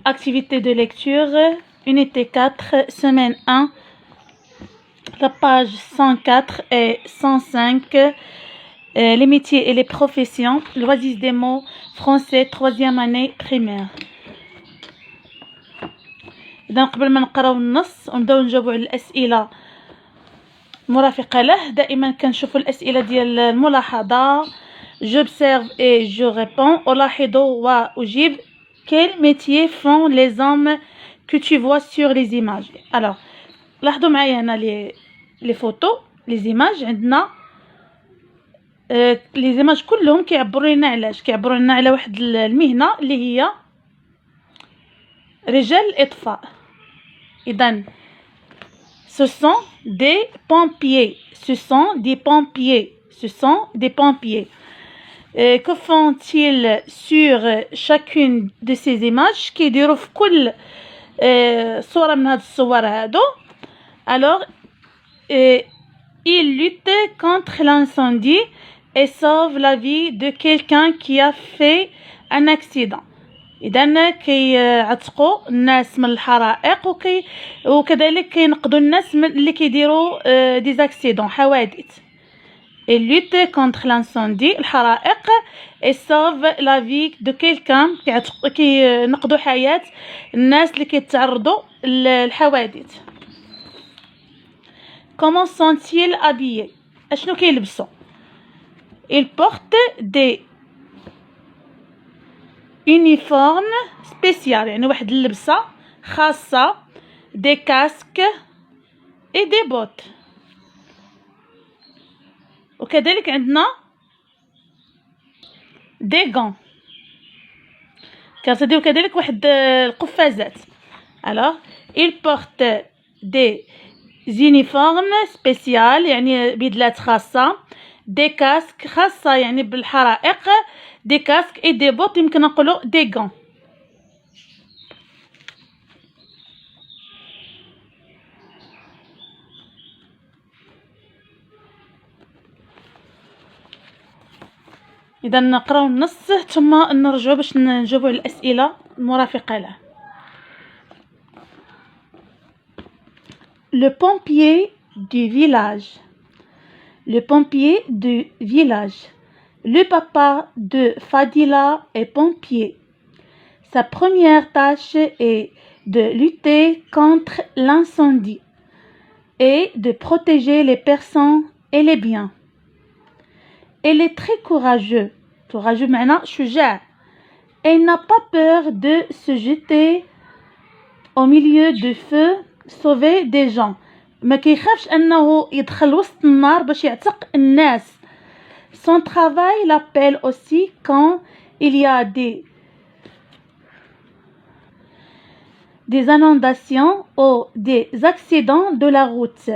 Activité de lecture, unité 4, semaine 1, la page 104 et 105, les métiers et les professions, le registre des mots français, 3e année primaire. إذا قبل ما نقراو النص ونبداو نجاوبوا على الأسئلة مرافقة له، دائما كنشوفوا الأسئلة ديال الملاحظة. J'observe et je réponds. ألاحظ وأجيب. Quels métiers font les hommes que tu vois sur les images? Alors لاحظوا معايا هنا les photos, les images. عندنا les images كلهم كيعبروا لنا علاش، كيعبروا لنا على واحد المهنة اللي هي رجال الإطفاء. إذن ce sont des pompiers, ce sont des pompiers, ce sont des pompiers. Que font-ils sur chacune de ces images؟ كيديروا في كل صورة من هاد الصور هادو. Alors ils luttent contre l'incendie et sauvent la vie de quelqu'un qui a fait un accident. إذن كيعتقوا الناس من الحرائق وكذلك كينقذوا الناس اللي كيديروا دي اكسيدون، حوادث. Ils luttent contre l'incendie، الحرائق، et sauvent la vie de quelqu'un، كينقذوا حياة الناس اللي كيتعرضوا للحوادث. Comment sont-ils habillés؟ اشنو كيلبسوا؟ Ils portent des uniformes spéciaux، يعني واحد اللبسة خاصة، des casques et des bottes. وكذلك عندنا des gants، كنرصديو كذلك واحد القفازات. Alors ils portent des uniformes spéciaux، يعني بدلات خاصة، des casques خاصة يعني بالحرائق، des casques et des bottes يمكن نقولوا des gants. إذا نقراو النص ثم نرجعوا باش نجاوبوا على الأسئلة المرافقة له. Le pompier du village. Le pompier du village. Le papa de Fadila est pompier. Sa première tâche est de lutter contre l'incendie et de protéger les personnes et les biens. Elle est très courageux. Courageux معناه شجاع. Elle n'a pas peur de se jeter au milieu du feu, sauver des gens. ما كيخافش أنه يدخل وسط النار باش يعتق الناس. Son travail l'appelle aussi quand il y a des inondations ou des accidents de la route.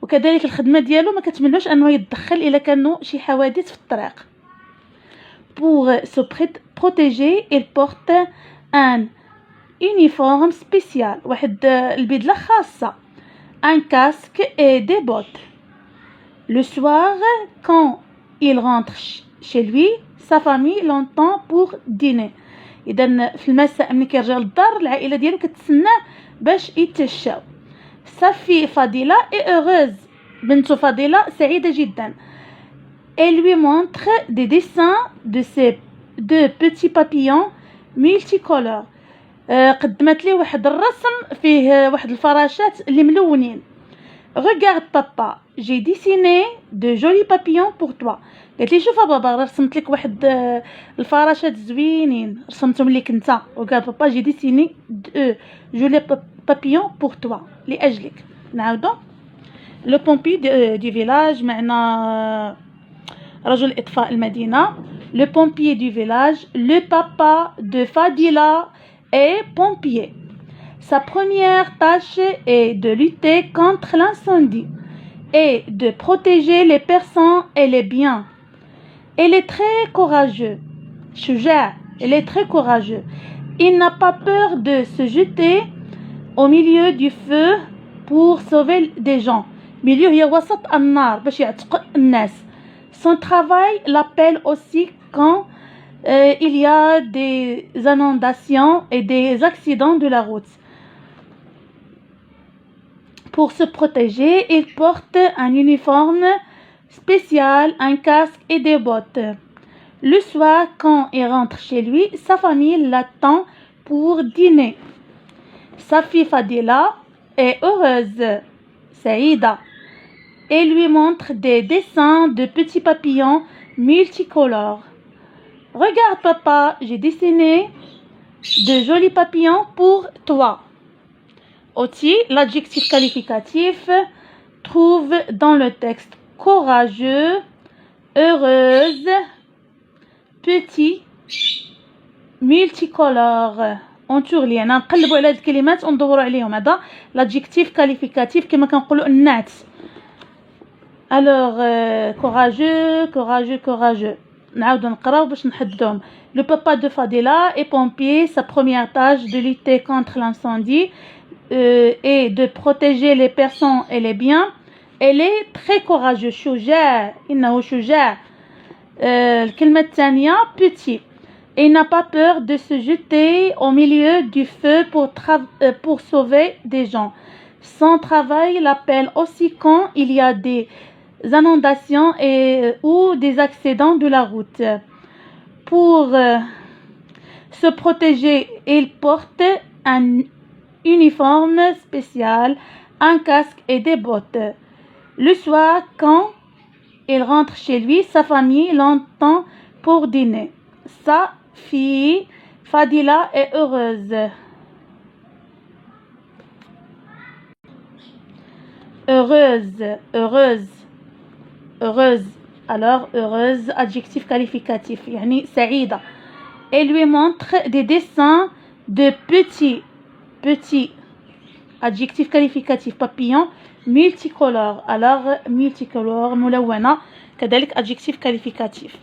وكذلك الخدمة ديالو ما كتمنوش أنه يتدخل إلا كانوا شي حوادث في الطريق. Pour se protéger, il porte un uniforme spécial، واحد البدلة خاصة، un casque et des bottes. Le soir, quand il rentre chez lui, sa famille l'entend pour dîner. إذا في المساء ملي كيرجع للدار العائلة ديالو كتسناه باش يتعشاو. Sa fille Fadila est heureuse. بنته فضيلة سعيدة جدا. Elle lui montre des dessins de ces deux petits papillons multicolores. قدمت ليه واحد الرسم فيه واحد الفراشات اللي ملونين. Regarde papa, j'ai dessiné de jolis papillons pour toi. قالت لي شوف بابا رسمت لك واحد الفراشات زوينين رسمتهم لك انت. Regarde papa, j'ai dessiné de jolis papillons pour toi. لأجلك. نعاودو. Le pompier du village معنى رجل إطفاء المدينة. Le pompier du village. Le papa de Fadila est pompier. Sa première tâche est de lutter contre l'incendie et de protéger les personnes et les biens. Elle est très courageuse. شجاع. Elle est très courageuse. Il n'a pas peur de se jeter au milieu du feu pour sauver des gens. milieu هي وسط النار باش يعتق الناس. Son travail l'appelle aussi quand il y a des inondations et des accidents de la route. Pour se protéger, il porte un uniforme spécial, un casque et des bottes. Le soir, quand il rentre chez lui, sa famille l'attend pour dîner. Sa fille Fadila est heureuse, Saïda, et lui montre des dessins de petits papillons multicolores. Regarde papa, j'ai dessiné de jolis papillons pour toi. Aussi, l'adjectif qualificatif trouve dans le texte courageux, heureuse, petit, multicolore. انتورلي انا نقلبوا على هاد الكلمات وندوروا عليهم. هذا l'adjectif qualificatif كما كنقولوا النعت. Alors courageux نعاودوا نقراو باش نحددوهم. Le papa de Fadila est pompier. Sa première tâche de lutter contre l'incendie et de protéger les personnes et les biens. Elle est très courageuse. شجاع إنه شجاع. الكلمة الثانية petit. Il n'a pas peur de se jeter au milieu du feu pour sauver des gens. Son travail l'appelle aussi quand il y a des inondations ou des accidents de la route. Pour se protéger, il porte un uniforme spécial, un casque et des bottes. Le soir, quand il rentre chez lui, sa famille l'entend pour dîner. Sa fille, Fadila, est heureuse. Heureuse. Alors, heureuse, adjectif qualificatif. Yani, Saïda. Elle lui montre des dessins de petits, adjectif qualificatif, papillon, multicolore. Alors, multicolore, ملونة, كذلك adjectif qualificatif.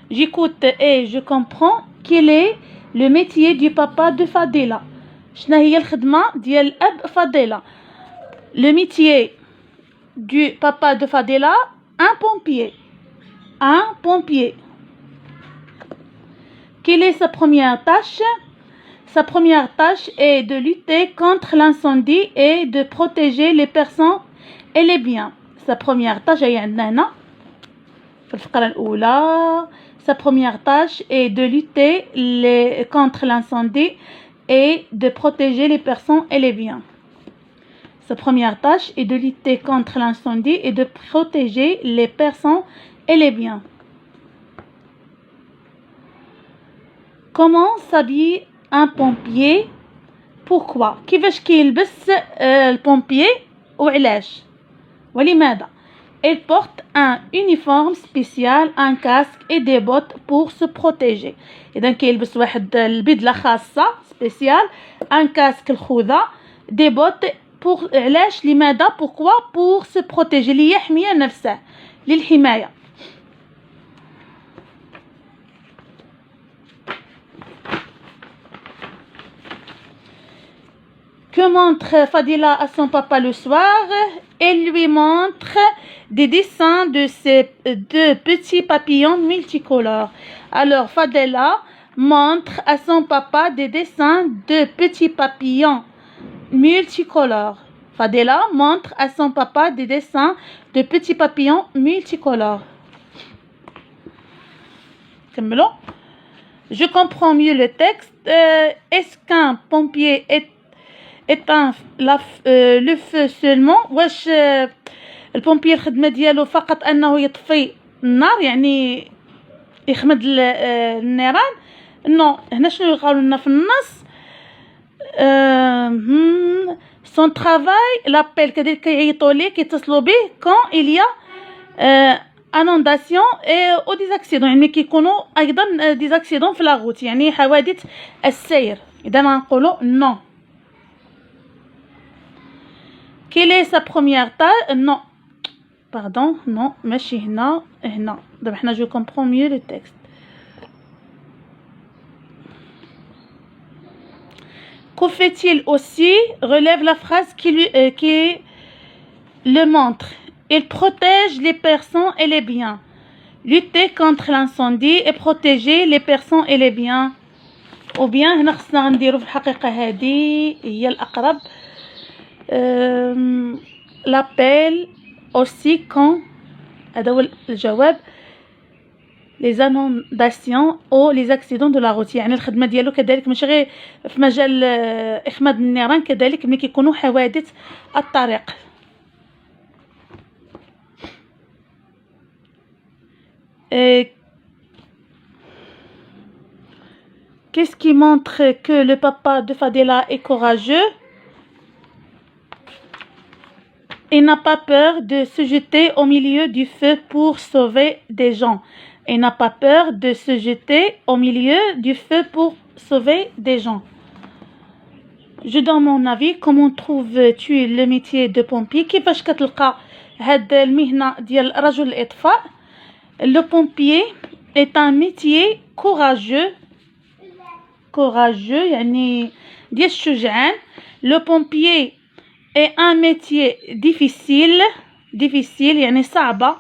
J'écoute et je comprends quel est le métier du papa de Fadila. شنو هي الخدمة ديال الأب فضيلة. Le métier du papa de Fadila, un pompier. Quelle est sa première tâche? Sa première tâche est de lutter contre l'incendie et de protéger les personnes et les biens. Sa première tâche هي عندنا هنا في الفقرة الأولى. Sa première tâche est de lutter contre l'incendie et de protéger les personnes et les biens. Sa première tâche est de lutter contre l'incendie et de protéger les personnes et les biens. Comment s'habille un pompier? Pourquoi? كيفاش كيلبس البومبيي وعلاش ولماذا؟ Il porte un uniforme spécial, un casque et des bottes pour se protéger. إذا كيلبس واحد البدلة خاصة spécial, un casque الخوذة, des bottes pour علاش لماذا pourquoi pour se protéger ليحمي نفسه للحماية. Que montre Fadila à son papa le soir? Elle lui montre des dessins de ces deux petits papillons multicolores. Alors Fadila montre à son papa des dessins de petits papillons multicolores. Fadila montre à son papa des dessins de petits papillons multicolores. Je comprends mieux le texte. Est-ce qu'un pompier éteint le feu seulement؟ واش البومبير الخدمه ديالو فقط انه يطفي النار يعني يخمد النيران؟ نو. هنا شنو يقولوا لنا في النص؟ son travail l'appelle كذلك كيعيطوا ليه كيتصلوا به quand il y a inondation ou des accidents يعني كيكونوا ايضا des accidents في لاغوت يعني حوادث السير. اذا نقولوا non. Quelle est sa première tâche? Non. Pardon, non, ماشي هنا. دابا حنا je comprends mieux le texte. Que fait-il aussi? Relève la phrase qui le montre. Il protège les personnes et les biens. Lutter contre l'incendie et protéger les personnes et les biens. ou bien هنا خصنا غنديرو في الحقيقة هذه هي الأقرب. لابيل aussi quand هذا هو الجواب les inondations ou les accidents de la route. يعني الخدمة ديالو كذلك ماشي غير في مجال إخماد النيران، كذلك ملي كيكونوا حوادث الطريق. Qu'est-ce qui montre que le papa de Fadela est courageux? Il n'a pas peur de se jeter au milieu du feu pour sauver des gens. Il n'a pas peur de se jeter au milieu du feu pour sauver des gens. Je donne mon avis. Comment trouves-tu le métier de pompier? كيفاش كتلقى هاد المهنة ديال رجل الإطفاء؟ Le pompier est un métier courageux. Courageux يعني ديال الشجعان. Le pompier est un métier difficile. Difficile يعني صعبة.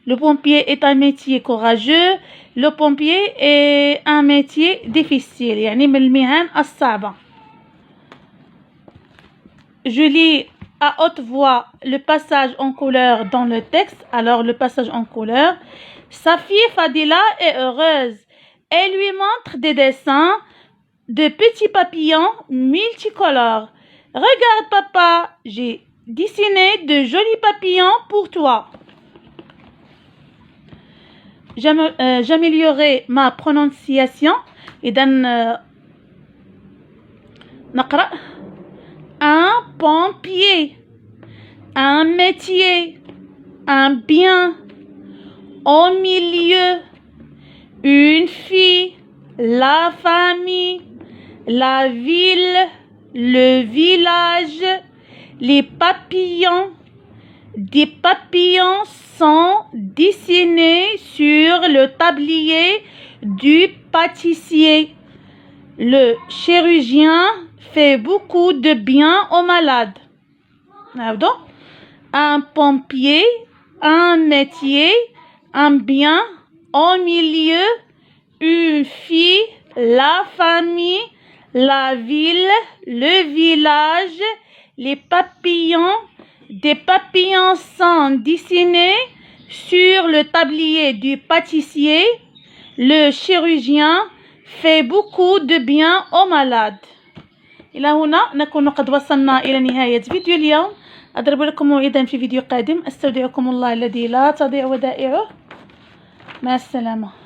Le pompier est un métier courageux. Le pompier est un métier difficile يعني من المهن الصعبة. Je lis à haute voix le passage en couleur dans le texte. Alors le passage en couleur. Sa fille Fadila est heureuse. Elle lui montre des dessins de petits papillons multicolores. Regarde papa, j'ai dessiné de jolis papillons pour toi. J'améliorerai ma prononciation. إذا نقرأ un pompier, un métier, un bien, au milieu, une fille, la famille, la ville, le village, les papillons. Des papillons sont dessinés sur le tablier du pâtissier. Le chirurgien fait beaucoup de bien aux malades. Un pompier, un métier, un bien, au milieu, une fille, la famille, la ville, le village, les papillons. Des papillons sont dessinés sur le tablier du pâtissier. Le chirurgien fait beaucoup de bien aux malades. إلى هنا نكون قد وصلنا إلى نهاية فيديو اليوم. أضرب لكم موعدا في فيديو قادم. أستودعكم الله الذي لا تضيع ودائعه. مع السلامة.